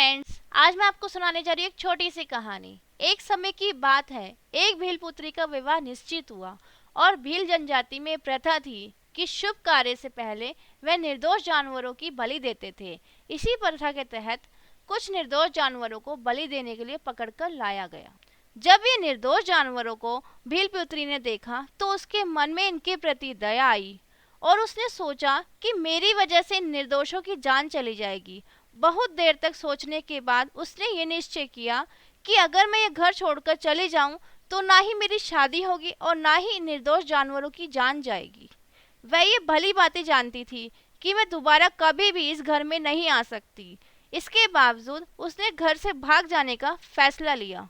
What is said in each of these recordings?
Friends, आज मैं आपको सुनाने जा रही हूँ एक छोटी सी कहानी। एक समय की बात है, एक भील पुत्री का विवाह निश्चित हुआ और भील जनजाति में प्रथा थी कि शुभ कार्य से पहले वह निर्दोष जानवरों की बलि देते थे। इसी प्रथा के तहत कुछ निर्दोष जानवरों को बलि देने के लिए पकड़कर लाया गया। जब ये निर्दोष जानवरों को भील पुत्री ने देखा तो उसके मन में इनके प्रति दया आई और उसने सोचा कि मेरी वजह से इन निर्दोषों की जान चली जाएगी। बहुत देर तक सोचने के बाद उसने ये निश्चय किया कि अगर मैं ये घर छोड़कर चली जाऊं तो ना ही मेरी शादी होगी और ना ही निर्दोष जानवरों की जान जाएगी। वह ये भली बातें जानती थी कि मैं दोबारा कभी भी इस घर में नहीं आ सकती। इसके बावजूद उसने घर से भाग जाने का फैसला लिया।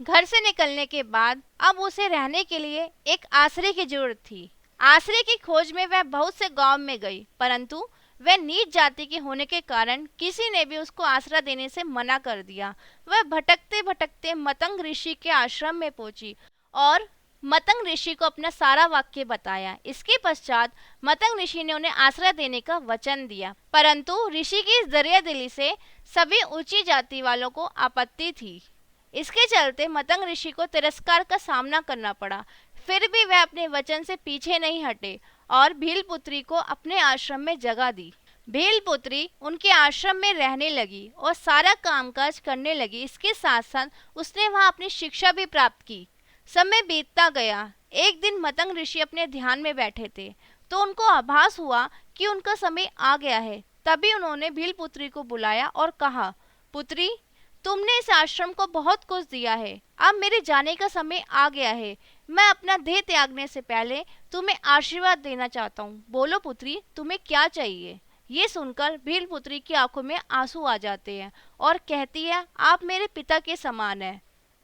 घर से निकलने के बाद अब उसे रहने के लिए एक आश्रय की जरूरत थी। आश्रय की खोज में वह बहुत से गांव में गई, परंतु वह नीच जाति के होने के कारण किसी ने भी उसको आश्रय देने से मना कर दिया। वह भटकते भटकते मतंग ऋषि के आश्रम में पहुंची और मतंग ऋषि को अपना सारा वाक्य बताया। इसके पश्चात मतंग ऋषि ने उन्हें आश्रय देने का वचन दिया, परंतु ऋषि की इस दरियादिली से सभी ऊंची जाति वालों को आपत्ति थी। इसके चलते मतंग ऋषि को तिरस्कार का सामना करना पड़ा। फिर भी वह अपने वचन से पीछे नहीं हटे और भील पुत्री को अपने आश्रम में जगह दी। भील पुत्री उनके आश्रम में रहने लगी और सारा कामकाज करने लगी। इसके साथ साथ उसने वहां अपनी शिक्षा भी प्राप्त की। समय बीतता गया। एक दिन मतंग ऋषि अपने ध्यान में बैठे थे तो उनको आभास हुआ कि उनका समय आ गया है। तभी उन्होंने भील पुत्री को बुलाया और कहा, पुत्री, तुमने इस आश्रम को बहुत कुछ दिया है, अब मेरे जाने का समय आ गया है। मैं अपना देह त्यागने से पहले तुम्हें आशीर्वाद देना चाहता हूँ। बोलो पुत्री, तुम्हें क्या चाहिए? ये सुनकर भील पुत्री की आंखों में आंसू आ जाते हैं और कहती है, आप मेरे पिता के समान हैं,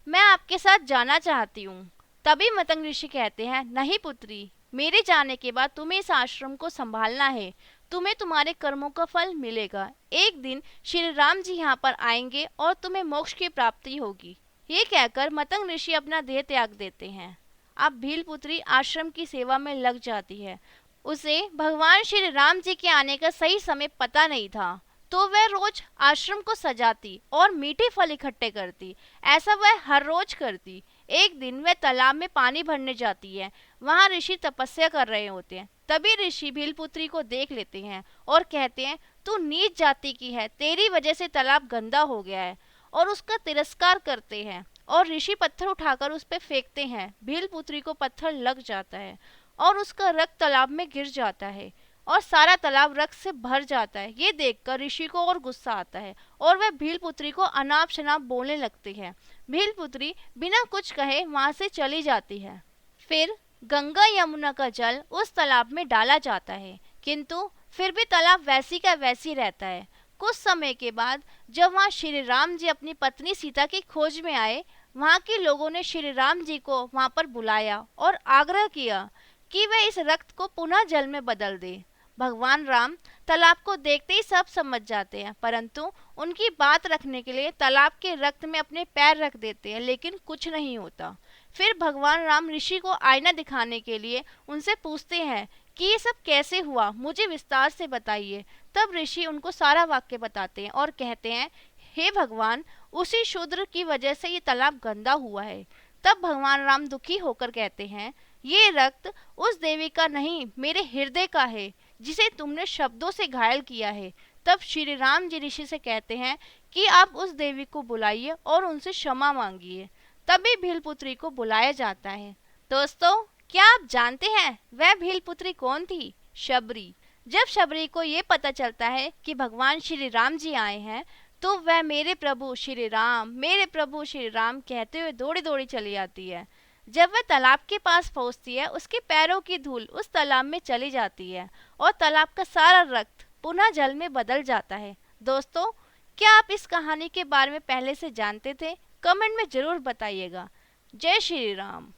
मैं आपके साथ जाना चाहती हूँ। तभी मतंग ऋषि कहते हैं, नहीं पुत्री, मेरे जाने के बाद तुम्हें इस आश्रम को संभालना है। तुम्हें तुम्हारे कर्मों का फल मिलेगा। एक दिन श्री राम जी यहाँ पर आएंगे और तुम्हें मोक्ष की प्राप्ति होगी। ये कहकर मतंग ऋषि अपना देह त्याग देते हैं। अब भील पुत्री आश्रम की सेवा में लग जाती है। उसे भगवान श्री राम जी के आने का सही समय पता नहीं था, तो वह रोज आश्रम को सजाती और मीठे फल इकट्ठे करती। ऐसा वह हर रोज करती। एक दिन वह तालाब में पानी भरने जाती है। वहाँ ऋषि तपस्या कर रहे होते हैं। तभी ऋषि भील पुत्री को देख लेते हैं और कहते हैं, तू नीच जाति की है, तेरी वजह से तालाब गंदा हो गया है, और उसका तिरस्कार करते हैं और ऋषि पत्थर उठाकर उस पर फेंकते हैं। भील पुत्री को पत्थर लग जाता है और उसका रक्त तालाब में गिर जाता है और सारा तालाब रक्त से भर जाता है। ये देखकर ऋषि को और गुस्सा आता है और वह भील पुत्री को अनाप शनाप बोलने लगती है। भील पुत्री बिना कुछ कहे वहां से चली जाती है। फिर गंगा यमुना का जल उस तालाब में डाला जाता है, किंतु फिर भी तालाब वैसी का वैसी रहता है। कुछ समय के बाद जब वहाँ श्री राम जी अपनी पत्नी सीता की खोज में आए, वहाँ के लोगों ने श्री राम जी को वहाँ पर बुलाया और आग्रह किया कि वह इस रक्त को पुनः जल में बदल दे। भगवान राम तालाब को देखते ही सब समझ जाते हैं, परंतु उनकी बात रखने के लिए तालाब के रक्त में अपने पैर रख देते हैं, लेकिन कुछ नहीं होता। फिर भगवान राम ऋषि को आईना दिखाने के लिए उनसे पूछते हैं कि ये सब कैसे हुआ, मुझे विस्तार से बताइए। तब ऋषि उनको सारा वाक्य बताते हैं और कहते हैं, हे भगवान, उसी शूद्र की वजह से ये तालाब गंदा हुआ है। तब भगवान राम दुखी होकर कहते हैं, ये रक्त उस देवी का नहीं, मेरे हृदय का है, जिसे तुमने शब्दों से घायल किया है। तब श्री राम जी ऋषि से कहते हैं कि आप उस देवी को बुलाइए और उनसे क्षमा मांगिए। तभी भील पुत्री को बुलाया जाता है। दोस्तों, क्या आप जानते हैं वह भील पुत्री कौन थी? शबरी। जब शबरी को ये पता चलता है कि भगवान श्री राम जी आए हैं, तो वह मेरे प्रभु श्री राम, मेरे प्रभु श्री राम कहते हुए दौड़ी दौड़ी चली आती है। जब वह तालाब के पास पहुंचती है, उसके पैरों की धूल उस तालाब में चली जाती है और तालाब का सारा रक्त पुनः जल में बदल जाता है। दोस्तों, क्या आप इस कहानी के बारे में पहले से जानते थे? कमेंट में जरूर बताइएगा। जय श्री राम।